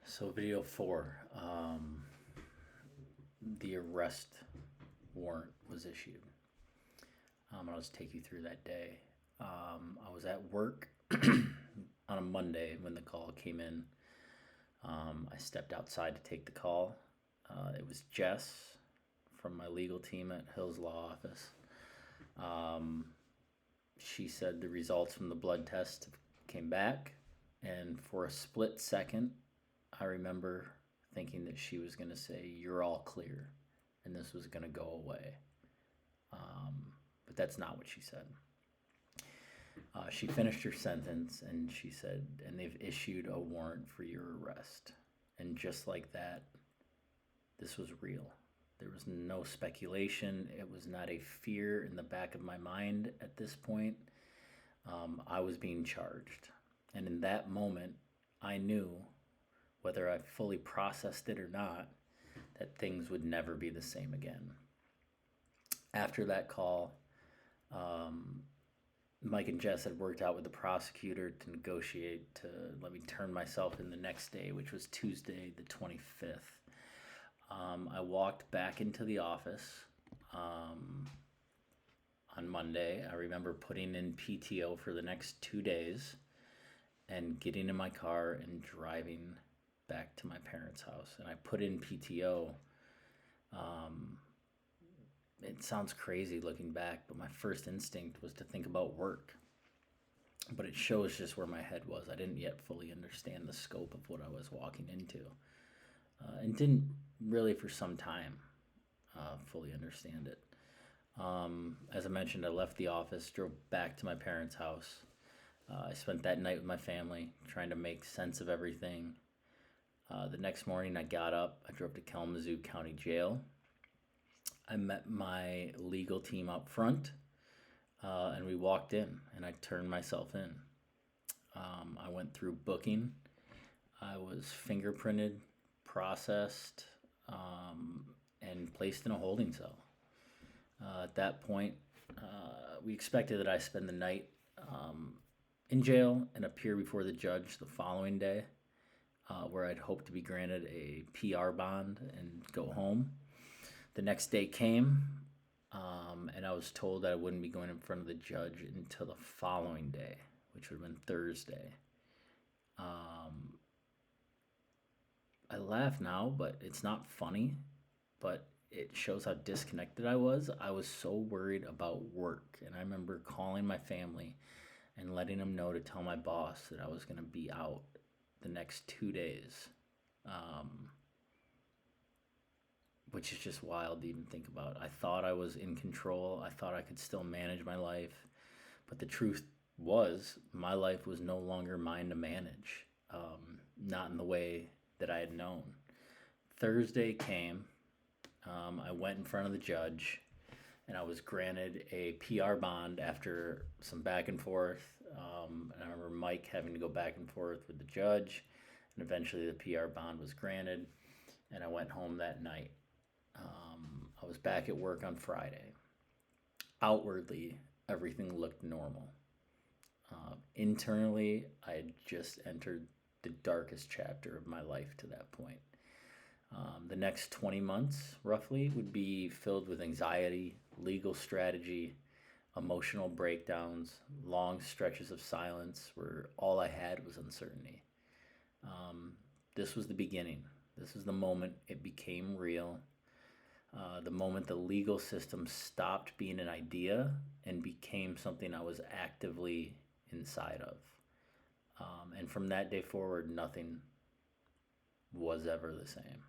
So, video four, the arrest warrant was issued. I'll just take you through that day. I was at work on a Monday when the call came in. I stepped outside to take the call. It was Jess from my legal team at Hill's Law Office. She said the results from the blood test came back, and for a split second, I remember thinking that she was going to say, "You're all clear," and this was going to go away. But that's not what she said. She finished her sentence and she said, "And they've issued a warrant for your arrest." And just like that, this was real. There was no speculation. It was not a fear in the back of my mind at this point. I was being charged. And in that moment, I knew, whether I fully processed it or not, that things would never be the same again. After that call, Mike and Jess had worked out with the prosecutor to negotiate to let me turn myself in the next day, which was Tuesday, the 25th. I walked back into the office on Monday. I remember putting in PTO for the next 2 days and getting in my car and driving back to my parents' house. And I put in PTO. It sounds crazy looking back, but my first instinct was to think about work. But it shows just where my head was. I didn't yet fully understand the scope of what I was walking into. And didn't really for some time fully understand it. As I mentioned, I left the office, drove back to my parents' house. I spent that night with my family, trying to make sense of everything. The next morning I got up, I drove to Kalamazoo County Jail. I met my legal team up front, and we walked in, and I turned myself in. I went through booking. I was fingerprinted, processed, and placed in a holding cell. At that point, we expected that I spend the night in jail and appear before the judge the following day, where I'd hoped to be granted a PR bond and go home. The next day came, and I was told that I wouldn't be going in front of the judge until the following day, which would have been Thursday. I laugh now, but it's not funny, but it shows how disconnected I was. I was so worried about work, and I remember calling my family and letting them know to tell my boss that I was going to be out the next 2 days. Which is just wild to even think about. I thought I was in control. I thought I could still manage my life. But the truth was, my life was no longer mine to manage. Not in the way that I had known. Thursday came. I went in front of the judge, and I was granted a PR bond after some back and forth. And I remember Mike having to go back and forth with the judge. And eventually the PR bond was granted, and I went home that night. I was back at work on Friday. Outwardly, everything looked normal. Internally, I had just entered the darkest chapter of my life to that point. The next 20 months, roughly, would be filled with anxiety, legal strategy, emotional breakdowns, long stretches of silence where all I had was uncertainty. This was the beginning. This is the moment it became real. The moment the legal system stopped being an idea and became something I was actively inside of. And from that day forward, nothing was ever the same.